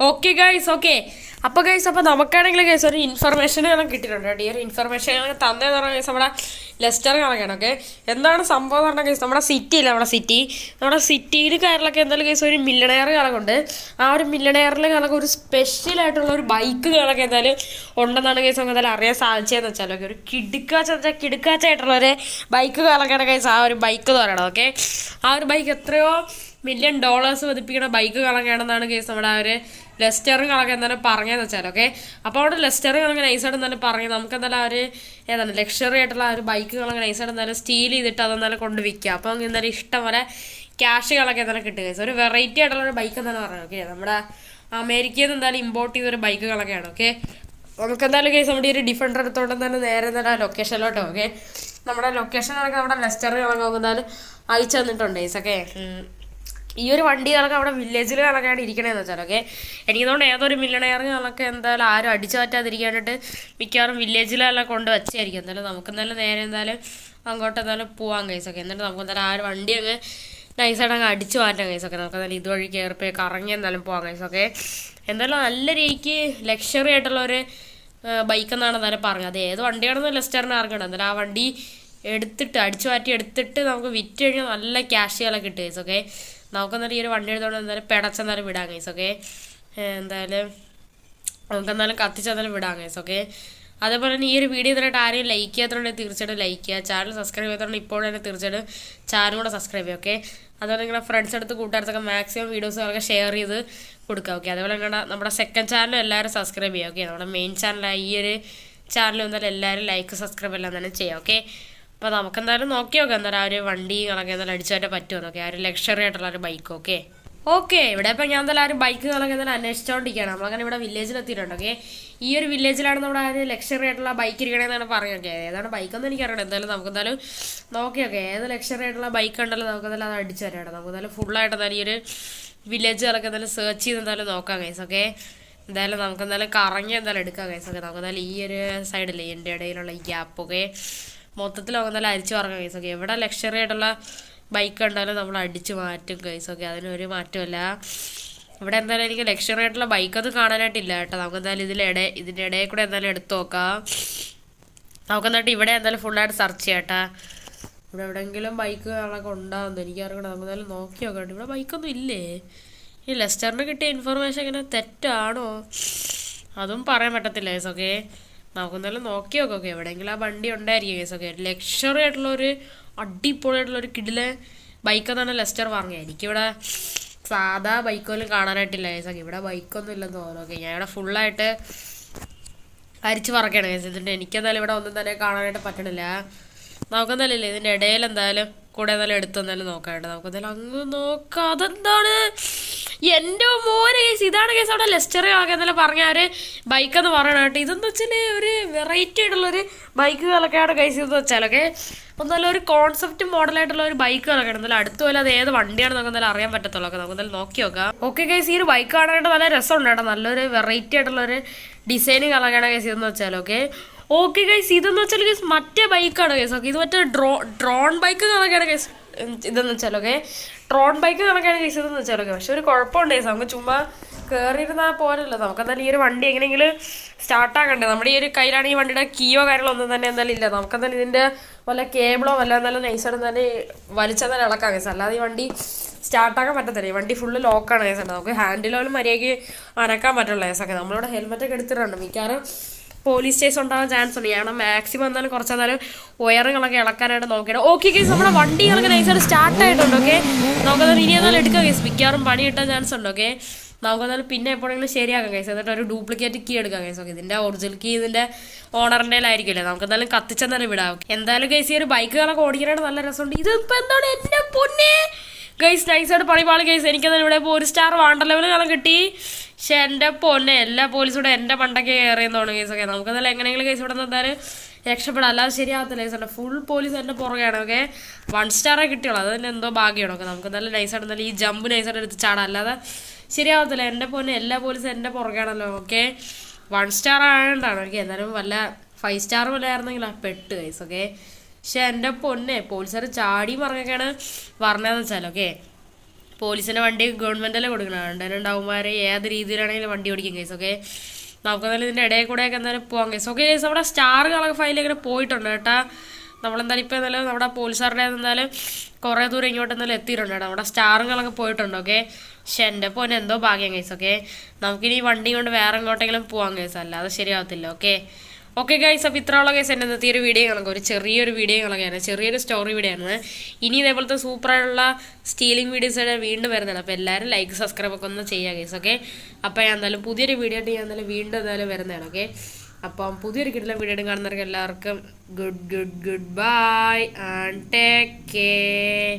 Okay guys okay. അപ്പോൾ guys അപ്പോൾ നമുക്കാണെങ്കിൽ ഗൈസ് ഒരു ഇൻഫർമേഷൻ കാണാൻ കിട്ടിയിട്ടുണ്ട് കേട്ടോ. ഈ ഒരു ഇൻഫർമേഷൻ തന്നതെന്ന് പറഞ്ഞാൽ ഗൈസ് നമ്മുടെ ലെസ്റ്റർ കണക്കാണ്. ഓക്കെ, എന്താണ് സംഭവം എന്ന് പറഞ്ഞാൽ ഗൈസ് നമ്മുടെ സിറ്റിയിൽ കയറിലൊക്കെ എന്തായാലും ഗൈസ് ഒരു മില്ലണയർ കണക്കുണ്ട്. ആ ഒരു മില്ലണയറിൽ കണക്ക് ഒരു സ്പെഷ്യലായിട്ടുള്ള ഒരു ബൈക്ക് കണക്ക് എന്തായാലും ഉണ്ടെന്നാണ് ഗൈസ് നമുക്ക് എന്തായാലും അറിയാൻ സാധിച്ചതെന്ന് വെച്ചാൽ ഓക്കെ. ഒരു കിടുക്കാച്ചായിട്ടുള്ള ഒരു ബൈക്ക് കണക്കാണ് ഗൈസ് ആ ഒരു ബൈക്ക് എന്ന് പറയണം. ഓക്കെ, ആ ഒരു ബൈക്ക് എത്രയോ $1 million പതിപ്പിക്കുന്ന ബൈക്ക് കണക്കാണെന്നാണ് കേസ് നമ്മുടെ ആ ഒരു ലെസ്റ്റർ കണക്ക് എന്തായാലും പറഞ്ഞതെന്ന് വെച്ചാൽ. ഓക്കെ, അപ്പോൾ അവിടെ ലെസ്റ്റർ കണക്ക് നൈസായിട്ട് എന്തായാലും പറഞ്ഞത് നമുക്ക് എന്തായാലും ആ ഒരു ഏതാണ് ലക്ഷറി ആയിട്ടുള്ള ആ ഒരു ബൈക്ക് കണക്ക് നൈസായിട്ട് എന്തായാലും സ്റ്റീൽ ചെയ്തിട്ട് അതെന്തായാലും കൊണ്ട് വിൽക്കുക. അപ്പോൾ നമുക്ക് എന്തായാലും ഇഷ്ടം പോലെ ക്യാഷ് കണക്ക് എന്തായാലും കിട്ടുക. ഒരു വെറൈറ്റി ആയിട്ടുള്ള ഒരു ബൈക്ക് എന്തായാലും പറഞ്ഞത്. ഓക്കെ, നമ്മുടെ അമേരിക്കയിൽ നിന്ന് എന്തായാലും ഇമ്പോർട്ട് ചെയ്തൊരു ബൈക്ക് കണക്കാണ്. ഓക്കെ, നമുക്ക് എന്തായാലും കേസ് നമ്മുടെ ഒരു ഡിഫൻഡർ എടുത്തോണ്ട് തന്നെ നേരെ തന്നെ ലൊക്കേഷനിലോട്ടോ. ഓക്കെ, നമ്മുടെ ലൊക്കേഷൻ കണക്ക് നമ്മുടെ ലെസ്റ്റർ കണക്ക് നമുക്ക് എന്തായാലും അയച്ചു തന്നിട്ടുണ്ട് ഗൈസ്. ഓക്കെ, ഈ ഒരു വണ്ടി കണക്ക് അവിടെ വില്ലേജിൽ കണക്കാണ് ഇരിക്കണതെന്ന് വെച്ചാൽ. ഓക്കെ, എനിക്കതുകൊണ്ട് ഏതൊരു മില്ലണയർ കണക്ക് എന്തായാലും ആരും അടിച്ചു മാറ്റാതിരിക്കാനായിട്ട് മിക്കവാറും വില്ലേജിലെല്ലാം കൊണ്ട് വെച്ചായിരിക്കും. എന്തായാലും നമുക്ക് എന്തായാലും നേരെ എന്തായാലും അങ്ങോട്ട് എന്തായാലും പോവാം ഗൈസ്. ഓക്കെ, എന്നിട്ട് നമുക്ക് എന്തായാലും ആ ഒരു വണ്ടി അങ്ങ് നൈസായിട്ട് അങ്ങ് അടിച്ചു മാറ്റാം ഗൈസ്. ഓക്കെ, നമുക്ക് എന്തായാലും ഇതുവഴി കയറിപ്പോയി കറങ്ങി എന്തായാലും പോവാം ഗൈസ്. ഓക്കെ, എന്തായാലും നല്ല രീതിക്ക് ലക്ഷറി ആയിട്ടുള്ളൊരു ബൈക്ക് എന്നാണ് എന്തായാലും പറഞ്ഞത്. അത് ഏത് വണ്ടിയാണെന്ന് ലെസ്റ്ററിന് അറിയണം. എന്തായാലും ആ വണ്ടി എടുത്തിട്ട് അടിച്ചു മാറ്റി എടുത്തിട്ട് നമുക്ക് വിറ്റ് കഴിഞ്ഞാൽ നല്ല ക്യാഷുകളൊക്കെ കിട്ടും ഗൈസ്. ഓക്കെ, നമുക്കെന്നാലും ഈ ഒരു വണ്ടി എടുത്തോണ്ട് എന്തായാലും പിടച്ചെന്നാലും വിടാം ഗൈസ്. ഓക്കെ, എന്തായാലും നമുക്കെന്നാലും കത്തിച്ചെന്നാലും വിടാം ഗൈസ്. ഓക്കെ, അതേപോലെ തന്നെ ഈ ഒരു വീഡിയോ ഇതായിട്ട് ആരെയും ലൈക്ക് ചെയ്യാത്തതുകൊണ്ട് തീർച്ചയായിട്ടും ലൈക്ക് ചെയ്യുക. ചാനൽ സബ്സ്ക്രൈബ് ചെയ്തതുകൊണ്ട് ഇപ്പോൾ തന്നെ തീർച്ചയായിട്ടും ചാനൽ കൂടെ സബ്സ്ക്രൈബ് ചെയ്യുക. ഓക്കെ, അതുപോലെ നിങ്ങളുടെ ഫ്രണ്ട്സ് അടുത്ത് കൂട്ടുകാർത്തൊക്കെ മാക്സിമം വീഡിയോസൊക്കെ ഷെയർ ചെയ്ത് കൊടുക്കുക. ഓക്കെ, അതേപോലെ നിങ്ങളുടെ നമ്മുടെ സെക്കൻഡ് ചാനലും എല്ലാവരും സബ്സ്ക്രൈബ് ചെയ്യുക. ഓക്കെ, നമ്മുടെ മെയിൻ ചാനലായ ഈ ഒരു ചാനൽ എന്തായാലും എല്ലാവരും ലൈക്ക് സബ്സ്ക്രൈബ് എല്ലാം തന്നെ ചെയ്യുക. ഓക്കെ, അപ്പോൾ നമുക്കെന്തായാലും നോക്കി നോക്കാം എന്തായാലും ആ ഒരു വണ്ടി കണക്കെ എന്തായാലും അടിച്ചായിട്ട് പറ്റുമെന്നൊക്കെ. ആ ഒരു ലക്ഷറി ആയിട്ടുള്ള ഒരു ബൈക്ക്. ഓക്കെ ഓക്കെ ഇവിടെ ഇപ്പോൾ ഞാൻ എന്തായാലും ആ ഒരു ബൈക്ക് കണക്കെ എന്തായാലും അന്വേഷിച്ചുകൊണ്ടിരിക്കുകയാണ്. നമ്മളങ്ങനെ ഇവിടെ വില്ലേജിലെത്തിയിട്ടുണ്ട്. ഓക്കെ, ഈ ഒരു വില്ലേജിലാണ് നമ്മുടെ ആ ഒരു ലക്ഷറി ആയിട്ടുള്ള ബൈക്ക് ഇരിക്കണേന്നാണ് പറയുന്നത്. ഏതാണ് ബൈക്കൊന്നും എനിക്കറിയണം. എന്തായാലും നമുക്കെന്തായാലും നോക്കി നോക്കാം ഏത് ലക്ഷറി ആയിട്ടുള്ള ബൈക്ക് ഉണ്ടല്ലോ നമുക്കെന്തായാലും അത് അടിച്ചു തരാം. നമുക്കെന്തായാലും ഫുള്ളായിട്ട് എന്തായാലും ഈ ഒരു വില്ലേജ് കണക്കെ എന്തായാലും സെർച്ച് ചെയ്ത് എന്തായാലും നോക്കാം ഗൈസ്. ഓക്കെ, എന്തായാലും നമുക്കെന്തായാലും കറങ്ങി എന്തായാലും എടുക്കാം ഗൈസ്. ഓക്കെ, നമുക്കെന്തായാലും ഈ ഒരു സൈഡില്ലേ എൻ്റെ ഇടയിലുള്ള ഈ ഗ്യാപ്പൊക്കെ മൊത്തത്തിൽ നമുക്ക് എന്തായാലും അരിച്ചു പറക്കാം ഗൈസ്. ഓക്കെ, എവിടെ ലക്ഷറി ആയിട്ടുള്ള ബൈക്ക് ഉണ്ടായാലും നമ്മൾ അടിച്ച് മാറ്റും ഗൈസ്. ഓക്കെ, അതിനൊരു മാറ്റമില്ല. ഇവിടെ എന്തായാലും എനിക്ക് ലക്ഷറി ആയിട്ടുള്ള ബൈക്കൊന്നും കാണാനായിട്ടില്ല കേട്ടോ. നമുക്ക് എന്തായാലും ഇതിൻ്റെ ഇടയിൽ കൂടെ എന്തായാലും എടുത്തു നോക്കാം. നമുക്ക് എന്നിട്ട് ഇവിടെ എന്തായാലും ഫുള്ളായിട്ട് സെർച്ച് ചെയ്യാം കേട്ടോ. ഇവിടെ എവിടെയെങ്കിലും ബൈക്ക് കാണാനൊക്കെ ഉണ്ടാകുന്നു എനിക്കറിയണം. നമുക്ക് എന്തായാലും നോക്കി നോക്കാം. ഇവിടെ ബൈക്കൊന്നും ഇല്ലേ? ഈ ലെസ്റ്ററിന് കിട്ടിയ ഇൻഫർമേഷൻ ഇങ്ങനെ തെറ്റാണോ അതും പറയാൻ പറ്റത്തില്ല ഗൈസ്. ഓക്കെ, നമുക്കെന്തായാലും നോക്കി നോക്കാം. ഓക്കെ, എവിടെയെങ്കിലും ആ വണ്ടി ഉണ്ടായിരിക്കും ഗൈസ്. ഓക്കെ, ലക്ഷറി ആയിട്ടുള്ളൊരു അടിപൊളിയായിട്ടുള്ളൊരു കിടിലെ ബൈക്കെന്നാണ് ലെസ്റ്റർ പറഞ്ഞത്. എനിക്കിവിടെ സാധാ ബൈക്കൊന്നും കാണാനായിട്ടില്ല ഗൈസ്. ഓക്കെ, ഇവിടെ ബൈക്കൊന്നും ഇല്ലെന്ന് തോന്നുന്നു. ഓക്കെ, ഞാൻ ഇവിടെ ഫുള്ളായിട്ട് അരിച്ച് പറക്കുകയാണ് ഗൈസ്. ഇതിൻ്റെ എനിക്കെന്തായാലും ഇവിടെ ഒന്നും തന്നെ കാണാനായിട്ട് പറ്റണില്ല. നമുക്കെന്തായാലും ഇല്ല ഇതിൻ്റെ ഇടയിൽ എന്തായാലും കൂടെ എന്തായാലും എടുത്തെന്തായാലും നോക്കാം കേട്ടോ. നമുക്കെന്തായാലും അങ്ങ് നോക്കാം. അതെന്താണ് എൻ്റെ മോനെ കേസ്? ഇതാണ് കേസ് അവിടെ ലെസ്റ്ററി ആകെ എന്തായാലും പറഞ്ഞ ഒരു ബൈക്കെന്ന് പറയണം കേട്ടോ. ഇതെന്ന് വെച്ചാൽ ഒരു വെറൈറ്റി ആയിട്ടുള്ളൊരു ബൈക്കുകളൊക്കെയാണ് കേസ് ഇതെന്ന് വെച്ചാലൊക്കെ. ഒന്നല്ല ഒരു കോൺസെപ്റ്റ് മോഡലായിട്ടുള്ള ഒരു ബൈക്ക് കളക്കാണ്. എന്തായാലും അടുത്ത് പോലെ അത് ഏത് വണ്ടിയാണെന്ന് എന്തായാലും അറിയാൻ പറ്റത്തുള്ളൂ. ഒക്കെ നമുക്ക് എന്തായാലും നോക്കി നോക്കാം. ഓക്കെ കേസ്, ഈ ഒരു ബൈക്ക് കാണാനായിട്ട് നല്ല രസമുണ്ട് കേട്ടോ. നല്ലൊരു വെറൈറ്റി ആയിട്ടുള്ളൊരു ഡിസൈനിങ് കളക്കാണ് കേസ് ഇതെന്ന് വെച്ചാൽ. ഓക്കെ ഓക്കെ ഗൈസ്, ഇതെന്ന് വെച്ചാൽ ഗൈസ് മറ്റേ ബൈക്കാണ് ഗൈസ്. ഓക്കെ, ഇത് മറ്റേ ഡ്രോൺ ബൈക്ക് കണക്കാണ് ഗൈസ് ഇതെന്ന് വെച്ചാൽ. ഓക്കെ, ഡ്രോൺ ബൈക്ക് കണക്കാണ് ഗൈസ് ഇതെന്ന് വെച്ചാൽ. ഓക്കെ, പക്ഷെ ഒരു കുഴപ്പമുണ്ട് ഗൈസ്. നമുക്ക് ചുമ്മാ കയറിയിരുന്നാൽ പോരല്ലോ. നമുക്ക് എന്തായാലും ഈ ഒരു വണ്ടി എങ്ങനെയെങ്കിലും സ്റ്റാർട്ടാക്കണ്ടേ. നമ്മുടെ ഈ ഒരു കയ്യിലാണ് ഈ വണ്ടിയുടെ കീയോ കാര്യങ്ങളോ ഒന്നും തന്നെ എന്തായാലും ഇല്ല. നമുക്കെന്തായാലും ഇതിൻ്റെ വല്ല കേബിളോ വല്ല എന്തായാലും നൈസായിട്ട് തന്നെ വലിച്ചാൽ തന്നെ ഇളക്കാം ഗൈസ്. അല്ലാതെ ഈ വണ്ടി സ്റ്റാർട്ടാക്കാൻ പറ്റത്തില്ല. ഈ വണ്ടി ഫുള്ള് ലോക്കാണ് ഗൈസ്. നമുക്ക് ഹാൻഡിലോലും മര്യാദയ്ക്ക് അനക്കാൻ പറ്റുള്ള ഗൈസ്. ഒക്കെ നമ്മളിവിടെ ഹെൽമെറ്റൊക്കെ എടുത്തിട്ടുണ്ട്. മിക്കവാറും പോലീസ് കേസ് ഉണ്ടാകാൻ ചാൻസ് ഉണ്ട്. ഞാൻ മാക്സിമം എന്തായാലും കുറച്ചെന്നാലും വയറുകളൊക്കെ ഇളക്കാനായിട്ട് നോക്കിയാണ്. ഓക്കെ കേസ്, നമ്മുടെ വണ്ടികളൊക്കെ നൈസായിട്ട് സ്റ്റാർട്ടായിട്ടുണ്ട്. ഓക്കെ, നമുക്കതായാലും ഇനി എന്നാലും എടുക്കാം കേസ്. മിക്കവാറും പണി കിട്ടാൻ ചാൻസ് ഉണ്ട്. ഓക്കെ, നമുക്കെന്നാലും പിന്നെ എപ്പോഴെങ്കിലും ശരിയാക്കാം കേസ്. എന്നിട്ട് ഒരു ഡ്യൂപ്ലിക്കേറ്റ് കീ എടുക്കാം കേസ്. ഓക്കെ, ഇതിൻ്റെ ഒറിജിനൽ കീ ഇതിൻ്റെ ഓണറിൻ്റെ ആയിരിക്കില്ലേ. നമുക്കെന്തായാലും കത്തിച്ചെന്നാലും വിടാം. എന്തായാലും കേസ് ഈ ഒരു ബൈക്കുകളൊക്കെ ഓടിക്കാനായിട്ട് നല്ല രസമുണ്ട്. ഇതിപ്പോൾ എന്താണ് എൻ്റെ പൊന്നെ ഗൈസ് നൈസായിട്ട് പണിപാളി ഗൈസ്. എനിക്കെന്തായാലും ഇവിടെ ഇപ്പോൾ 1 സ്റ്റാർ വാണ്ടർ ലെവൽ കാണാൻ കിട്ടി. പക്ഷെ എൻ്റെ പൊന്നെ എല്ലാ പോലീസും കൂടെ എൻ്റെ പണ്ടൊക്കെ കയറിയെന്ന് തോന്നുന്നു കേസ്. ഓക്കെ, നമുക്കെന്തായാലും എങ്ങനെയെങ്കിലും കേസ് ഇവിടെ നിന്ന് എന്തായാലും രക്ഷപ്പെടാം. അല്ലാതെ ശരിയാകത്തില്ല കേസ്. ഫുൾ പോലീസ് എൻ്റെ പുറകെയാണ്. ഓക്കെ, 1 സ്റ്റാറേ കിട്ടിയുള്ളൂ. അത് തന്നെ എന്തോ ഭാഗ്യമാണ്. ഓക്കെ, നമുക്ക് എന്തായാലും നൈസായിട്ട് എന്തായാലും ഈ ജമ്പ് നൈസായിട്ട് എടുത്ത് ചാടാം. അല്ലാതെ ശരിയാവത്തില്ല. എൻ്റെ പൊന്നെ എല്ലാ പോലീസും എൻ്റെ പുറകെയാണല്ലോ. ഓക്കെ, 1 സ്റ്റാർ ആയതുകൊണ്ടാണ്. ഓക്കെ, എന്നാലും വല്ല 5 സ്റ്റാർ വല്ലതായിരുന്നെങ്കിൽ പെട്ട് കേസ്. ഓക്കെ, പക്ഷെ എൻ്റെ പൊന്നെ പോലീസുകാർ ചാടി പറഞ്ഞൊക്കെയാണ് പറഞ്ഞതെന്ന് വെച്ചാൽ. ഓക്കെ, പോലീസിൻ്റെ വണ്ടി ഗവൺമെൻറ്റല്ലേ കൊടുക്കണം. ഉണ്ടാവുമാരെ ഏത് രീതിയിലാണെങ്കിലും വണ്ടി ഓടിക്കും കേസ്. ഓക്കെ, നമുക്കെന്തായാലും ഇതിൻ്റെ ഇടയിൽ കൂടെയൊക്കെ എന്തായാലും പോകാം കേസ്. ഓക്കെ കേസ്, നമ്മുടെ സ്റ്റാറുകളൊക്കെ ഫയലിൽ ഇങ്ങനെ പോയിട്ടുണ്ട് കേട്ടാ. നമ്മളെന്തായാലും ഇപ്പോൾ എന്തായാലും നമ്മുടെ പോലീസുകാരുടെ എന്തായാലും കുറേ ദൂരം ഇങ്ങോട്ട് എന്തായാലും എത്തിയിട്ടുണ്ട് കേട്ടോ. നമ്മുടെ സ്റ്റാറുകളൊക്കെ പോയിട്ടുണ്ട്. ഓക്കെ, പക്ഷെ എൻ്റെ പോലെ എന്തോ ഭാഗ്യം കേസ്. ഓക്കെ, നമുക്കിനി ഈ വണ്ടി കൊണ്ട് വേറെ എങ്ങോട്ടെങ്കിലും പോകാം കേസ്, അല്ലാതെ ശരിയാവത്തില്ല. ഓക്കെ ഓക്കെ ഗൈസ്, അപ്പോൾ ഇത്രയുള്ള കേസ് എൻ്റെ ഇന്നത്തെ ഒരു വീഡിയോ കണക്ക് ഒരു ചെറിയൊരു വീഡിയോ കണക്കാണ്, ചെറിയൊരു സ്റ്റോറി വീഡിയോ ആണ്. ഇനി ഇതേപോലത്തെ സൂപ്പറായിട്ടുള്ള സ്റ്റീലിംഗ് വീഡിയോസ് വീണ്ടും വരുന്നതാണ്. അപ്പോൾ എല്ലാവരും ലൈക്ക് സബ്സ്ക്രൈബ് ഒക്കെ ഒന്ന് ചെയ്യുക ഗൈസ്. ഓക്കെ, അപ്പോൾ ഞാൻ എന്തായാലും പുതിയൊരു വീഡിയോ ആയിട്ട് ഞാൻ എന്തായാലും വീണ്ടും എന്തായാലും വരുന്നതാണ്. ഓക്കെ, അപ്പം പുതിയൊരു കിട്ടുന്ന വീഡിയോ കാണുന്നവർക്ക് എല്ലാവർക്കും good bye and take care.